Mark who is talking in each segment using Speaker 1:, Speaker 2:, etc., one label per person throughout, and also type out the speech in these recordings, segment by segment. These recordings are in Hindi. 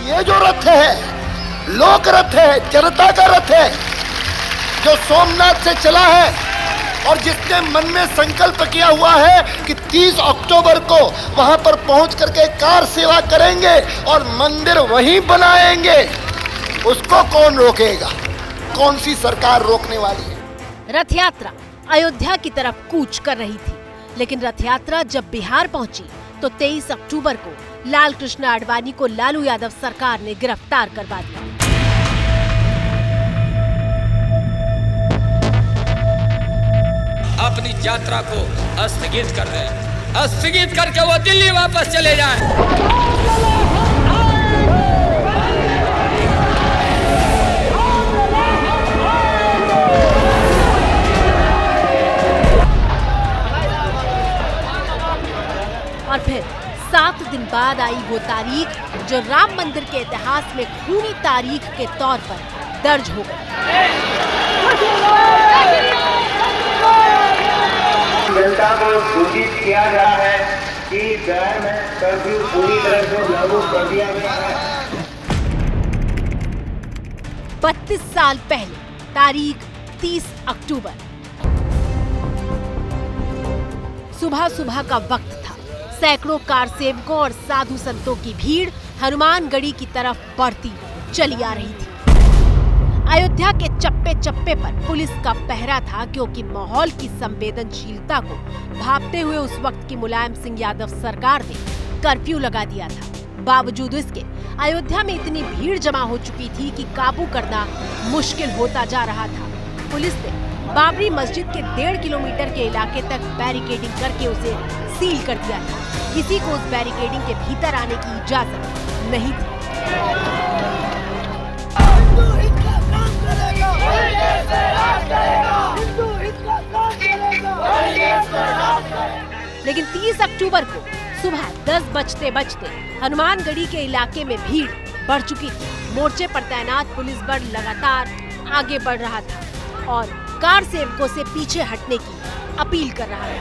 Speaker 1: ये जो रथ है, लोक रथ है, जनता का रथ है, जो सोमनाथ से चला है और जिसने मन में संकल्प किया हुआ है कि 30 अक्टूबर को वहां पर पहुंच करके कार सेवा करेंगे और मंदिर वहीं बनाएंगे, उसको कौन रोकेगा? कौन सी सरकार रोकने वाली है?
Speaker 2: रथ यात्रा अयोध्या की तरफ कूच कर रही थी, लेकिन रथ यात्रा जब बिहार पहुंची तो 23 अक्टूबर को लाल कृष्ण आडवाणी को लालू यादव सरकार ने गिरफ्तार करवा दिया।
Speaker 3: अपनी यात्रा को स्थगित कर दें, स्थगित करके वो दिल्ली वापस चले जाएं।
Speaker 2: और फिर 7 दिन बाद आई वो तारीख जो राम मंदिर के इतिहास में खूनी तारीख के तौर पर दर्ज हो गई।
Speaker 4: जनता को सूचित किया गया है कि शहर में कर्फ्यू पूरी तरह से लागू कर दिया गया है।
Speaker 2: 32 साल पहले तारीख 30 अक्टूबर, सुबह सुबह का वक्त था। सैकड़ों कार सेवकों और साधु संतों की भीड़ हनुमानगढ़ी की तरफ बढ़ती चली आ रही थी। अयोध्या के चप्पे चप्पे पर पुलिस का पहरा था, क्योंकि माहौल की संवेदनशीलता को भांपते हुए उस वक्त की मुलायम सिंह यादव सरकार ने कर्फ्यू लगा दिया था। बावजूद इसके अयोध्या में इतनी भीड़ जमा हो चुकी थी कि काबू करना मुश्किल होता जा रहा था। पुलिस ने बाबरी मस्जिद के 1.5 किलोमीटर के इलाके तक बैरिकेडिंग करके उसे सील कर दिया था। किसी को उस बैरिकेडिंग के भीतर आने की इजाजत नहीं थी। लेकिन 30 अक्टूबर को सुबह 10 बजते हनुमानगढ़ी के इलाके में भीड़ बढ़ चुकी थी। मोर्चे पर तैनात पुलिस बल लगातार आगे बढ़ रहा था और कार सेवकों से पीछे हटने की अपील कर रहा है।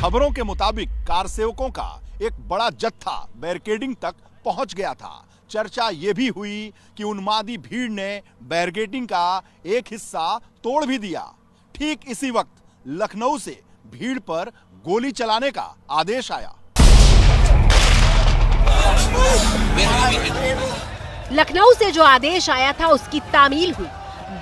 Speaker 5: खबरों के मुताबिक कार सेवकों का एक बड़ा जत्था बैरिकेडिंग तक पहुंच गया था। चर्चा ये भी हुई कि उन्मादी भीड़ ने बैरिकेडिंग का एक हिस्सा तोड़ भी दिया। ठीक इसी वक्त लखनऊ से भीड़ पर गोली चलाने का आदेश आया।
Speaker 2: लखनऊ से जो आदेश आया था उसकी तामील हुई,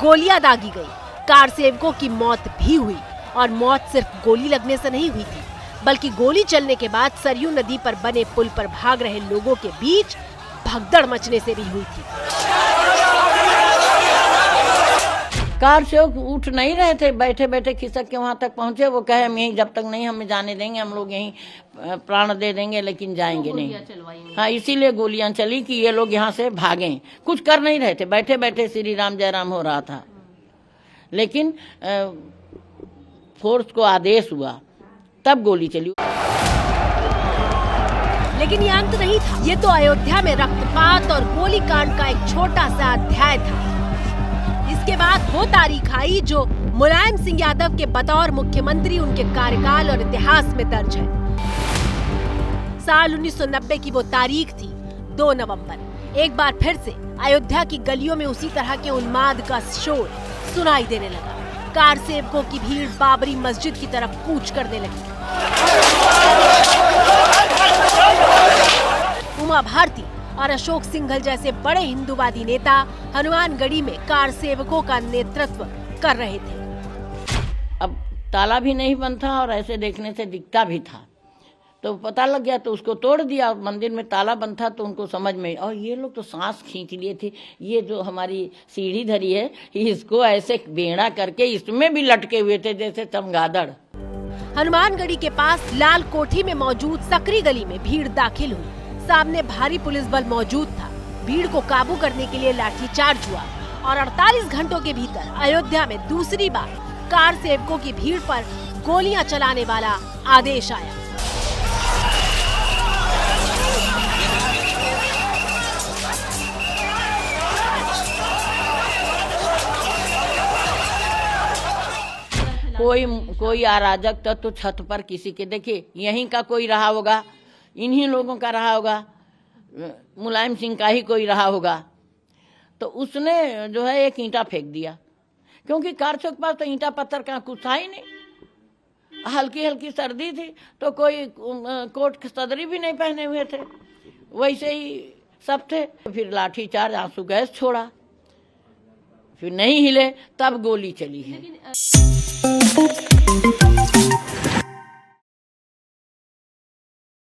Speaker 2: गोलियां दागी गई, कार सेवकों की मौत भी हुई। और मौत सिर्फ गोली लगने से नहीं हुई थी, बल्कि गोली चलने के बाद सरयू नदी पर बने पुल पर भाग रहे लोगों के बीच भगदड़ मचने से भी हुई थी।
Speaker 6: कार सेवक उठ नहीं रहे थे, बैठे बैठे खिसक के वहां तक पहुंचे। वो कहे हम यहीं जब तक नहीं हमें जाने देंगे, हम लोग यहीं प्राण दे देंगे, लेकिन जाएंगे नहीं। हाँ, इसीलिए गोलियां चली कि ये लोग यहाँ से भागें। कुछ कर नहीं रहे थे, बैठे बैठे श्री राम जय राम हो रहा था। लेकिन फोर्स को आदेश हुआ तब गोली चली।
Speaker 2: लेकिन ये अंत नहीं था। ये तो अयोध्या में रक्तपात और गोलीकांड का एक छोटा सा अध्याय था। इसके बाद वो तारीख आई जो मुलायम सिंह यादव के बतौर मुख्यमंत्री उनके कार्यकाल और इतिहास में दर्ज है। साल 1990 की वो तारीख थी 2 नवंबर। एक बार फिर से अयोध्या की गलियों में उसी तरह के उन्माद का शोर सुनाई देने लगा। कार सेवकों की भीड़ बाबरी मस्जिद की तरफ कूच करने लगी। उमा भारती और अशोक सिंघल जैसे बड़े हिंदूवादी नेता हनुमानगढ़ी में कार सेवकों का नेतृत्व कर रहे थे।
Speaker 6: अब ताला भी नहीं बंद था और ऐसे देखने से दिखता भी था, तो पता लग गया, तो उसको तोड़ दिया। मंदिर में ताला बंद था तो उनको समझ में, और ये लोग तो सांस खींच लिए थे। ये जो हमारी सीढ़ी धरी है, इसको ऐसे बेड़ा करके इसमें भी लटके हुए थे जैसे चमगादड़।
Speaker 2: हनुमानगढ़ी के पास लाल कोठी में मौजूद सकरी गली में भीड़ दाखिल हुई। सामने भारी पुलिस बल मौजूद था। भीड़ को काबू करने के लिए लाठीचार्ज हुआ और 48 घंटों के भीतर अयोध्या में दूसरी बार कार सेवकों की भीड़ पर गोलियां चलाने वाला आदेश आया।
Speaker 6: कोई अराजक तत्व छत पर किसी के, देखिए यहीं का कोई रहा होगा, इन्हीं लोगों का रहा होगा, मुलायम सिंह का ही कोई रहा होगा, तो उसने जो है एक ईंटा फेंक दिया, क्योंकि कार चौक पास तो ईंटा पत्थर का कुछ था ही नहीं, हल्की हल्की सर्दी थी तो कोई कोट सदरी भी नहीं पहने हुए थे, वैसे ही सब थे। फिर लाठी चार्ज, आंसू गैस छोड़ा, फिर नहीं हिले तब गोली चली है।